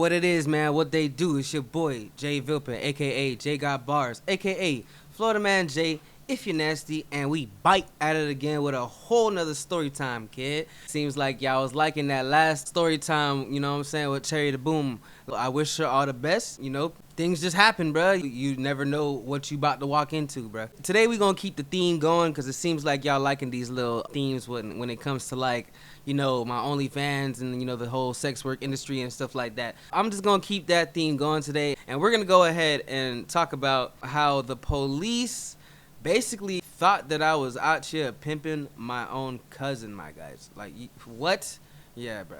What it is, man, what they do. It's your boy, Jay Vilpin, a.k.a. Jay Got Bars, a.k.a. Florida Man Jay, if you're nasty, and we bite at it again with a whole nother story time, kid. Seems like y'all was liking that last story time, you know what I'm saying, with Cherry the Boom. I wish her all the best, things just happen, bruh. You never know what you about to walk into, bruh. Today we gonna keep the theme going because it seems like y'all liking these little themes when it comes to like, my OnlyFans and, the whole sex work industry and stuff like that. I'm just gonna keep that theme going today, and we're gonna go ahead and talk about how the police basically thought that I was out here pimping my own cousin, my guys. Like, what? Yeah, bro.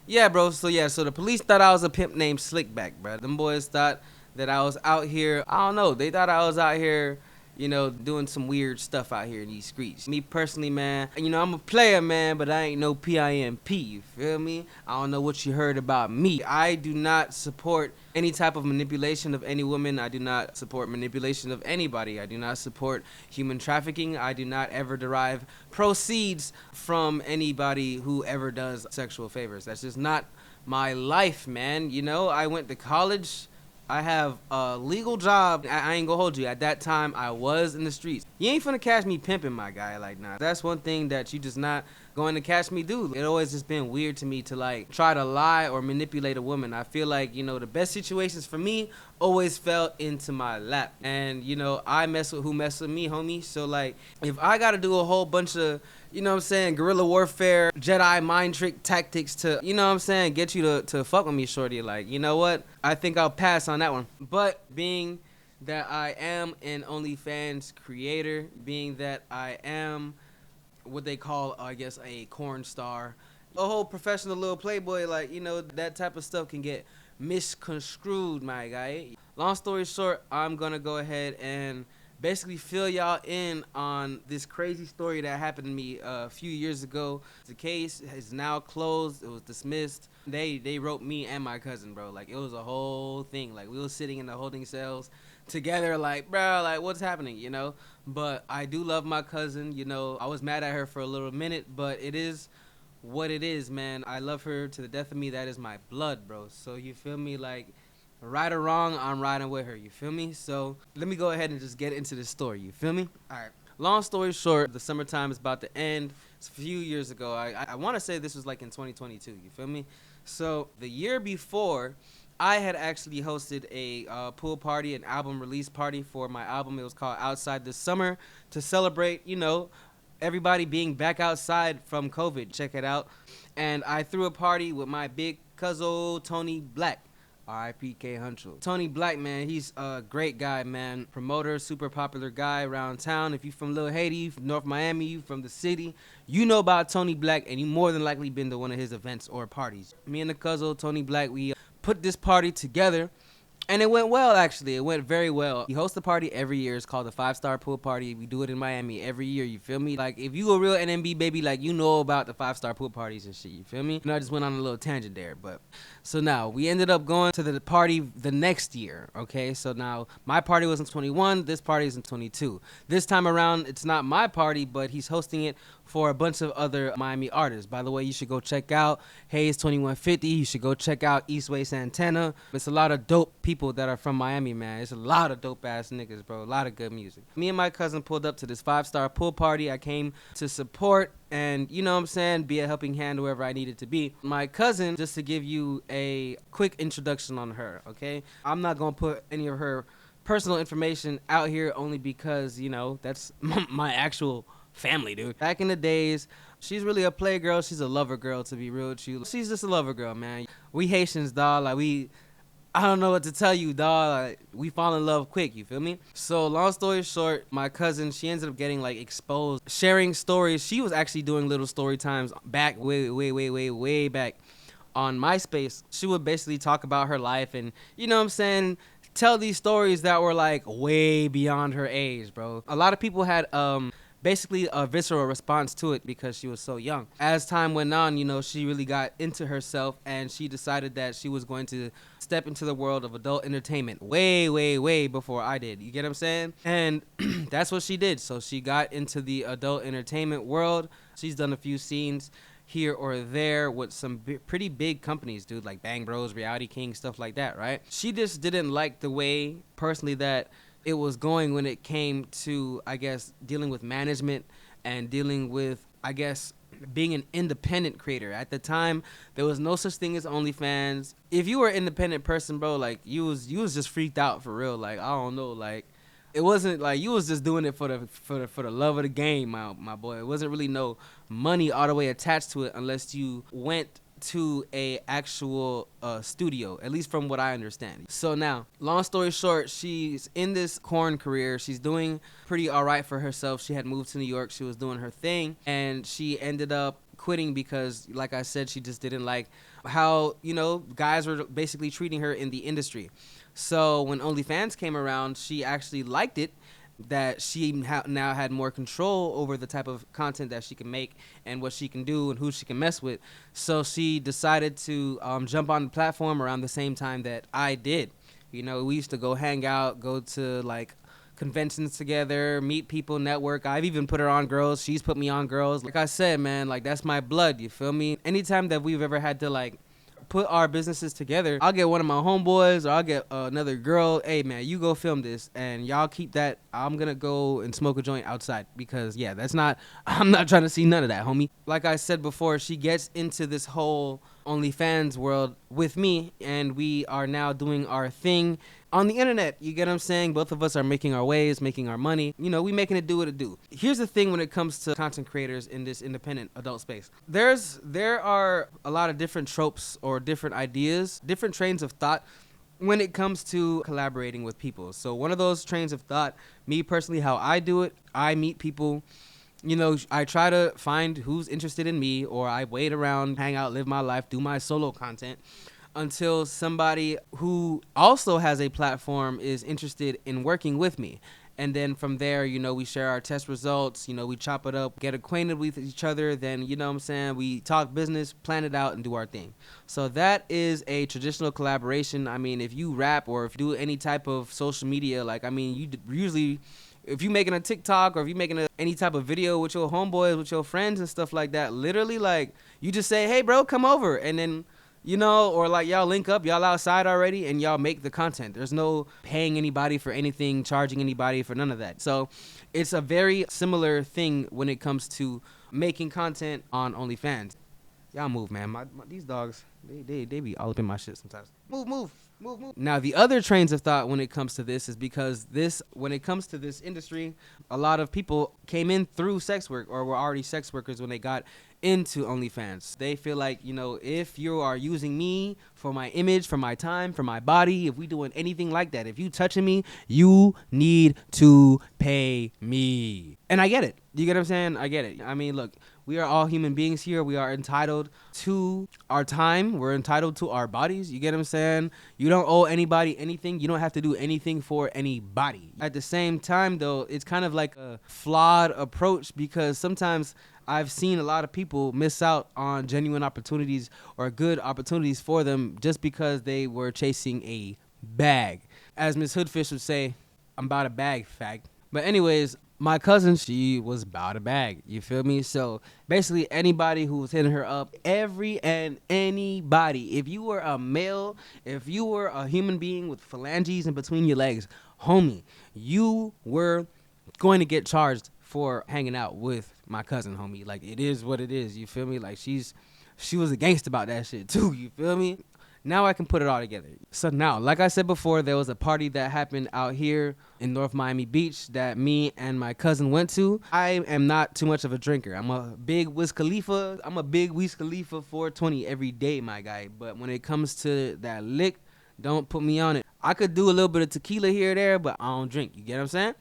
Yeah, bro. So the police thought I was a pimp named Slickback, bro. Them boys thought that I was out here. I don't know. They thought I was out here, doing some weird stuff out here in these streets. Me personally, man, I'm a player, man, but I ain't no PIMP, you feel me? I don't know what you heard about me. I do not support any type of manipulation of any woman. I do not support manipulation of anybody. I do not support human trafficking. I do not ever derive proceeds from anybody who ever does sexual favors. That's just not my life, man. I went to college. I have a legal job. I ain't gonna hold you. At that time, I was in the streets. You ain't finna catch me pimping, my guy. Like, nah. That's one thing that you just not going to catch me do. It always just been weird to me to, like, try to lie or manipulate a woman. I feel like, the best situations for me always fell into my lap. And, I mess with who mess with me, homie. So, like, if I gotta do a whole bunch of, guerrilla warfare, Jedi mind trick tactics to, get you to fuck with me, shorty. Like, you know what? I think I'll pass on that one. But being that I am an OnlyFans creator, being that I am what they call, I guess, a corn star, a whole professional little playboy, like, that type of stuff can get misconstrued, my guy. Long story short, I'm gonna go ahead and basically fill y'all in on this crazy story that happened to me a few years ago. The case is now closed. It was dismissed. They wrote me and my cousin, bro. Like, it was a whole thing. Like, we were sitting in the holding cells together, like, bro, like, what's happening, But I do love my cousin, I was mad at her for a little minute, but it is what it is, man. I love her to the death of me. That is my blood, bro. So you feel me? Like, right or wrong, I'm riding with her. You feel me? So let me go ahead and just get into this story. You feel me? All right. Long story short, the summertime is about to end. It's a few years ago. I want to say this was like in 2022. You feel me? So the year before, I had actually hosted a pool party, an album release party for my album. It was called Outside This Summer to celebrate, everybody being back outside from COVID. Check it out. And I threw a party with my big cousin, Tony Black. R.I.P.K. Huncho. Tony Black, man, he's a great guy, man. Promoter, super popular guy around town. If you from Little Haiti, you from North Miami, you from the city, you know about Tony Black, and you more than likely been to one of his events or parties. Me and the cousin, Tony Black, we put this party together, and it went well, actually. It went very well. He hosts a party every year. It's called the 5-Star Pool Party. We do it in Miami every year, you feel me? Like, if you a real NMB baby, like, you know about the 5-Star Pool Parties and shit, you feel me? I just went on a little tangent there, but... So now, we ended up going to the party the next year, okay? So now, my party was in 21, this party is in 22. This time around, it's not my party, but he's hosting it for a bunch of other Miami artists. By the way, you should go check out Hayes 2150. You should go check out Eastway Santana. It's a lot of dope people that are from Miami, man. It's a lot of dope-ass niggas, bro. A lot of good music. Me and my cousin pulled up to this 5-Star pool party. I came to support and, be a helping hand wherever I needed to be. My cousin, just to give you a quick introduction on her, okay? I'm not going to put any of her personal information out here only because, that's my actual family, dude. Back in the days, she's really a playgirl. She's a lover girl, to be real with you. She's just a lover girl, man. We Haitians, dawg. Like, I don't know what to tell you, dawg. Like, we fall in love quick, you feel me? So, long story short, my cousin, she ended up getting, like, exposed, sharing stories. She was actually doing little story times back, way back on MySpace. She would basically talk about her life and, tell these stories that were, like, way beyond her age, bro. A lot of people had, basically a visceral response to it because she was so young. As time went on, she really got into herself and she decided that she was going to step into the world of adult entertainment way before I did. You get what I'm saying? And that's what she did. So she got into the adult entertainment world. She's done a few scenes here or there with some pretty big companies, dude, like Bang Bros, Reality King, stuff like that, right? She just didn't like the way, personally, that it was going when it came to, I guess, dealing with management and dealing with, I guess, being an independent creator. At the time, there was no such thing as OnlyFans. If you were an independent person, bro, like you was just freaked out for real. Like, I don't know, like it wasn't like you was just doing it for the love of the game, my boy. It wasn't really no money all the way attached to it unless you went to a actual studio, at least from what I understand. So now, long story short, she's in this corn career. She's doing pretty all right for herself. She had moved to New York. She was doing her thing, and she ended up quitting because, like I said, she just didn't like how, guys were basically treating her in the industry. So when OnlyFans came around, she actually liked it, that she now had more control over the type of content that she can make and what she can do and who she can mess with. So she decided to jump on the platform around the same time that I did. We used to go hang out, go to like conventions together, meet people, network. I've even put her on girls. She's put me on girls. Like I said, man, like that's my blood. You feel me? Anytime that we've ever had to like put our businesses together, I'll get one of my homeboys or I'll get another girl. Hey man, you go film this and y'all keep that. I'm gonna go and smoke a joint outside because I'm not trying to see none of that, homie. Like I said before, she gets into this whole OnlyFans world with me, and we are now doing our thing on the internet. You get what I'm saying? Both of us are making our ways, making our money. We making it do what it do. Here's the thing when it comes to content creators in this independent adult space. There are a lot of different tropes or different ideas, different trains of thought when it comes to collaborating with people. So one of those trains of thought, me personally, how I do it, I meet people. I try to find who's interested in me, or I wait around, hang out, live my life, do my solo content until somebody who also has a platform is interested in working with me. And then from there, we share our test results, we chop it up, get acquainted with each other. Then, we talk business, plan it out, and do our thing. So that is a traditional collaboration. I mean, if you rap or if you do any type of social media, you usually, if you making a TikTok or if you making any type of video with your homeboys, with your friends and stuff like that, literally, like, you just say, hey, bro, come over. And then, or like y'all link up, y'all outside already, and y'all make the content. There's no paying anybody for anything, charging anybody for none of that. So it's a very similar thing when it comes to making content on OnlyFans. Y'all move, man. These dogs, they be all up in my shit sometimes. Move. Now, the other trains of thought when it comes to this is because when it comes to this industry, a lot of people came in through sex work or were already sex workers when they got into OnlyFans. They feel like, if you are using me for my image, for my time, for my body, if we doing anything like that, if you touching me, you need to pay me. And I get it. You get what I'm saying? I get it. I mean, look, we are all human beings here. We are entitled to our time. We're entitled to our bodies. You get what I'm saying? You don't owe anybody anything. You don't have to do anything for anybody. At the same time, though, it's kind of like a flawed approach because sometimes I've seen a lot of people miss out on genuine opportunities or good opportunities for them just because they were chasing a bag. As Miss Hoodfish would say, I'm about a bag, fag. But anyways, my cousin, she was about a bag. You feel me? So basically anybody who was hitting her up, anybody, if you were a male, if you were a human being with phalanges in between your legs, homie, you were going to get charged for hanging out with my cousin, homie. Like, it is what it is. You feel me? Like, she was a gangster about that shit too. You feel me? Now I can put it all together. So now, like I said before, there was a party that happened out here in North Miami Beach that me and my cousin went to. I am not too much of a drinker. I'm a big Wiz Khalifa 420 every day, my guy. But when it comes to that lick, don't put me on it. I could do a little bit of tequila here or there, but I don't drink. You get what I'm saying?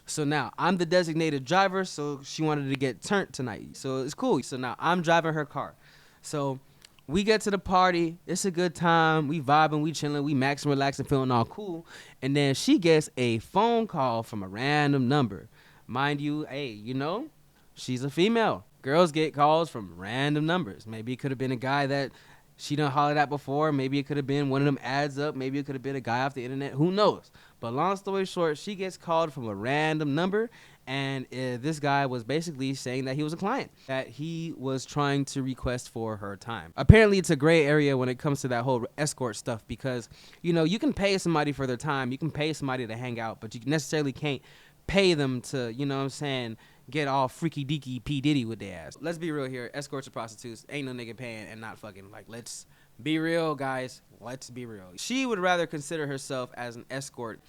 So now I'm the designated driver, so she wanted to get turned tonight. So it's cool. So now I'm driving her car. So we get to the party. It's a good time. We vibing, we chilling, we maxing, relaxing, feeling all cool. And then she gets a phone call from a random number. Mind you, hey, she's a female. Girls get calls from random numbers. Maybe it could have been a guy that she done hollered at before. Maybe it could have been one of them ads up. Maybe it could have been a guy off the internet. Who knows? But long story short, she gets called from a random number, And this guy was basically saying that he was a client, that he was trying to request for her time. Apparently, it's a gray area when it comes to that whole escort stuff because, you know, you can pay somebody for their time. You can pay somebody to hang out, but you necessarily can't pay them to, you know what I'm saying, get all freaky deaky P. Diddy with their ass. Let's be real here. Escorts or prostitutes, ain't no nigga paying and not fucking. Like, let's be real, guys. Let's be real. She would rather consider herself as an escort.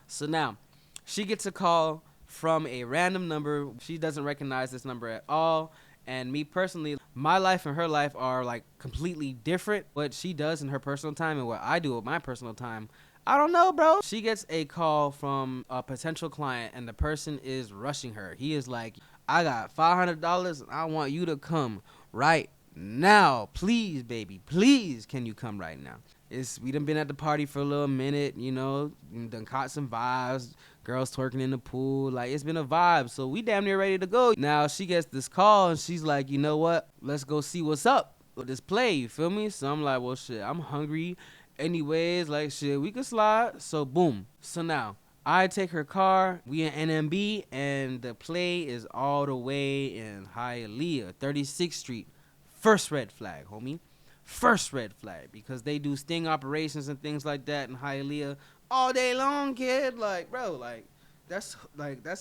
So now, she gets a call from a random number. She doesn't recognize this number at all. And me personally, my life and her life are like completely different. What she does in her personal time and what I do with my personal time, I don't know, bro. She gets a call from a potential client and the person is rushing her. He is like, I got $500 and I want you to come right now. Please, baby, please, can you come right now? We done been at the party for a little minute, you know, done caught some vibes, girls twerking in the pool, like it's been a vibe, so we damn near ready to go. Now she gets this call and she's like, you know what, let's go see what's up with this play, you feel me? So I'm like, well shit, I'm hungry anyways, like shit, we could slide. So boom. So now I take her car, we in NMB, and the play is all the way in Hialeah, 36th Street. First red flag, homie. First red flag, because they do sting operations and things like that in Hialeah all day long, kid. Like, bro, that's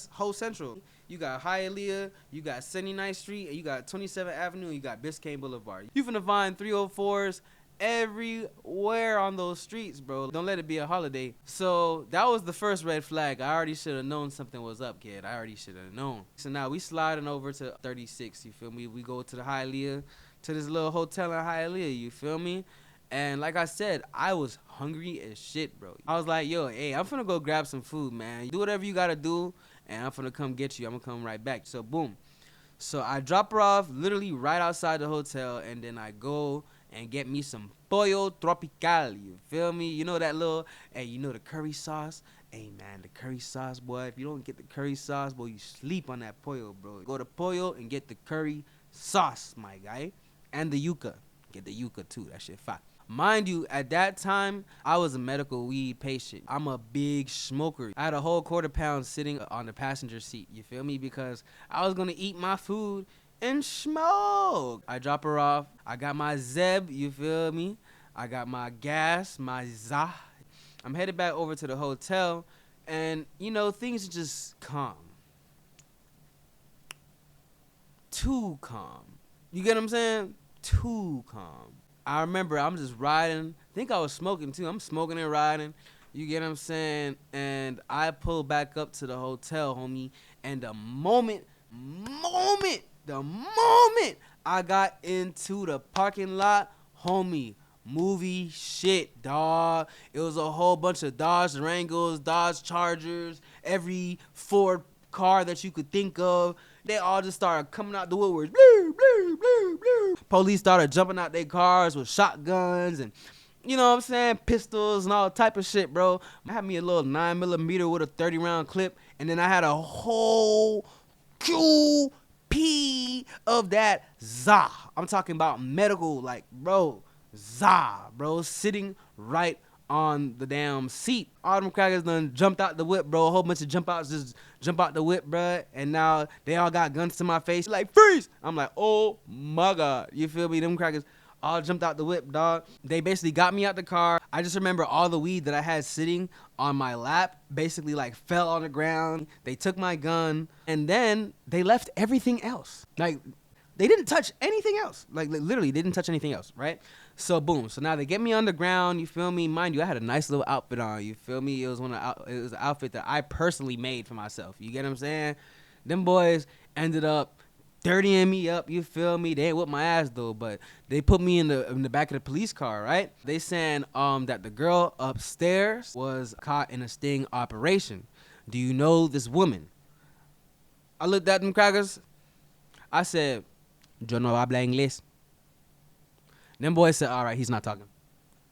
whole central. You got Hialeah, you got 79th Street, and you got 27th Avenue, and you got Biscayne Boulevard. You finna find 304s everywhere on those streets, bro. Don't let it be a holiday. So that was the first red flag. I already should have known something was up, kid. I already should have known. So now we sliding over to 36, you feel me? We go to the Hialeah, to this little hotel in Hialeah, you feel me? And like I said, I was hungry as shit, bro. I was like, yo, hey, I'm finna go grab some food, man. Do whatever you gotta do, and I'm finna come get you. I'm gonna come right back. So boom. So I drop her off literally right outside the hotel, and then I go and get me some pollo tropical, you feel me? You know that little, hey, you know the curry sauce? Hey, man, the curry sauce, boy. If you don't get the curry sauce, boy, you sleep on that pollo, bro. Go to pollo and get the curry sauce, my guy. And the yuca. Get the yuca, too. That shit fire. Mind you, at that time, I was a medical weed patient. I'm a big smoker. I had a whole quarter pound sitting on the passenger seat, you feel me? Because I was going to eat my food and smoke. I drop her off. I got my Zeb, you feel me? I got my gas, my Zah. I'm headed back over to the hotel, and, you know, things are just calm. Too calm. You get what I'm saying? Too calm. I remember I'm just riding. I think I was smoking too. I'm smoking and riding. You get what I'm saying? And I pull back up to the hotel, homie. And the moment I got into the parking lot, homie, movie shit, dog. It was a whole bunch of Dodge Durangos, Dodge Chargers, every Ford car that you could think of. They all just started coming out the woodworks. Blue, blue, blue, blue. Police started jumping out their cars with shotguns and, you know what I'm saying, pistols and all type of shit, bro. I had me a little 9mm with a 30-round clip, and then I had a whole QP of that ZA. I'm talking about medical, like, bro, ZA, bro, sitting right on the damn seat. All them crackers done jumped out the whip, bro. A whole bunch of jump outs just jump out the whip, bro. And now they all got guns to my face. Like, freeze! I'm like, oh my God. You feel me? Them crackers all jumped out the whip, dog. They basically got me out the car. I just remember all the weed that I had sitting on my lap basically like fell on the ground. They took my gun, and then they left everything else. Like, they didn't touch anything else. Like, literally, they didn't touch anything else, right? So, boom. So, now they get me on the ground, you feel me? Mind you, I had a nice little outfit on, you feel me? It was an outfit that I personally made for myself. You get what I'm saying? Them boys ended up dirtying me up, you feel me? They ain't whip my ass, though, but they put me in the back of the police car, right? They saying that the girl upstairs was caught in a sting operation. Do you know this woman? I looked at them crackers. I said, yo no habla inglés. Them boys said, all right, he's not talking.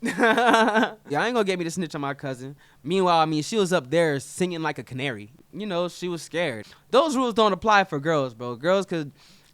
Yeah, I ain't gonna get me to snitch on my cousin. Meanwhile, I mean, she was up there singing like a canary. You know, she was scared. Those rules don't apply for girls, bro. Girls could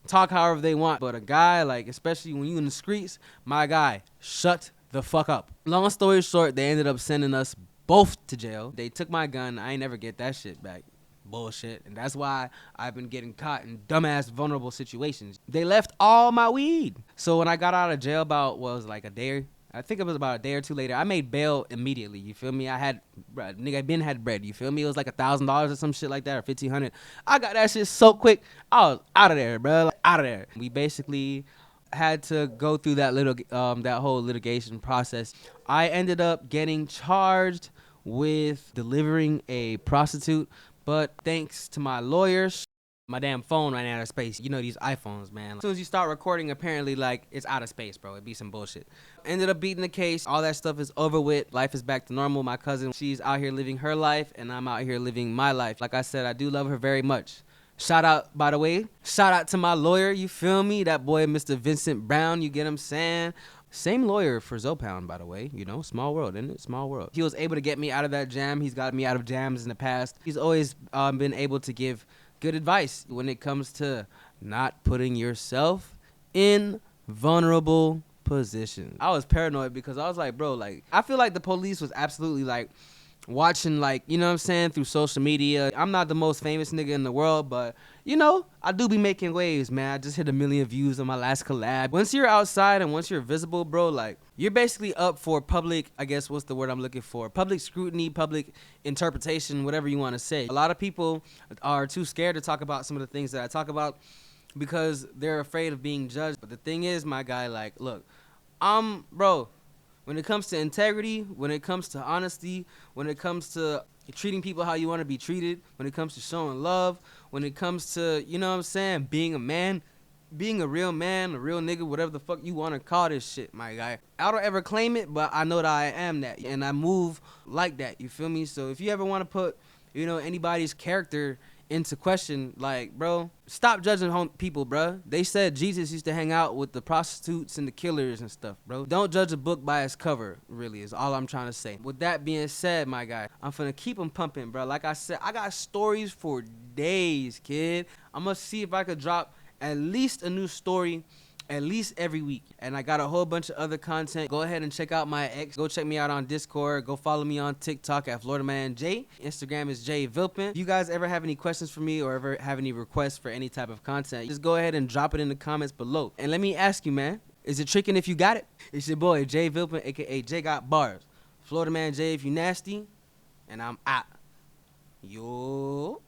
talk however they want, but a guy, like, especially when you in the streets, my guy, shut the fuck up. Long story short, they ended up sending us both to jail. They took my gun. I ain't never get that shit back. Bullshit. And that's why I've been getting caught in dumbass vulnerable situations. They left all my weed. So when I got out of jail about, what was it, like a day, I think it was about a day or two later, I made bail immediately. You feel me? I had, bruh, nigga, been had bread. You feel me? It was like $1,000 or some shit like that, or 1,500. I got that shit so quick. I was out of there, bro. Like, out of there. We basically had to go through that whole litigation process. I ended up getting charged with delivering a prostitute, but thanks to my lawyers, my damn phone ran out of space. You know these iPhones, man. As soon as you start recording, apparently, like, it's out of space, bro. It'd be some bullshit. Ended up beating the case. All that stuff is over with. Life is back to normal. My cousin, she's out here living her life, and I'm out here living my life. Like I said, I do love her very much. Shout out, by the way, shout out to my lawyer, you feel me? That boy, Mr. Vincent Brown, you get him saying? Same lawyer for Zopound, by the way. You know, small world, isn't it? Small world. He was able to get me out of that jam. He's got me out of jams in the past. He's always been able to give good advice when it comes to not putting yourself in vulnerable positions. I was paranoid because I was like, bro, like, I feel like the police was absolutely like watching, like, you know what I'm saying, through social media. I'm not the most famous nigga in the world, but, you know, I do be making waves, man. I just hit 1 million views on my last collab. Once you're outside and once you're visible, bro, like, you're basically up for public, I guess, what's the word I'm looking for? Public scrutiny, public interpretation, whatever you want to say. A lot of people are too scared to talk about some of the things that I talk about because they're afraid of being judged. But the thing is, my guy, like, look, bro, when it comes to integrity, when it comes to honesty, when it comes to treating people how you want to be treated, when it comes to showing love, when it comes to, you know what I'm saying, being a man, being a real man, a real nigga, whatever the fuck you want to call this shit, my guy. I don't ever claim it, but I know that I am that, and I move like that, you feel me? So if you ever want to put, you know, anybody's character into question, like, bro, stop judging people, bro. They said Jesus used to hang out with the prostitutes and the killers and stuff, bro. Don't judge a book by its cover, really, is all I'm trying to say. With that being said, my guy, I'm finna keep them pumping, bro. Like I said, I got stories for days, kid. I'm gonna see if I could drop at least a new story at least every week. And I got a whole bunch of other content. Go ahead and check out my ex. Go check me out on Discord. Go follow me on TikTok at FloridaManJ. Instagram is JVilpin. If you guys ever have any questions for me or ever have any requests for any type of content, just go ahead and drop it in the comments below. And let me ask you, man, is it tricking if you got it? It's your boy, JVilpin, aka J Got Bars. Florida Man J if you nasty. And I'm out. Yo.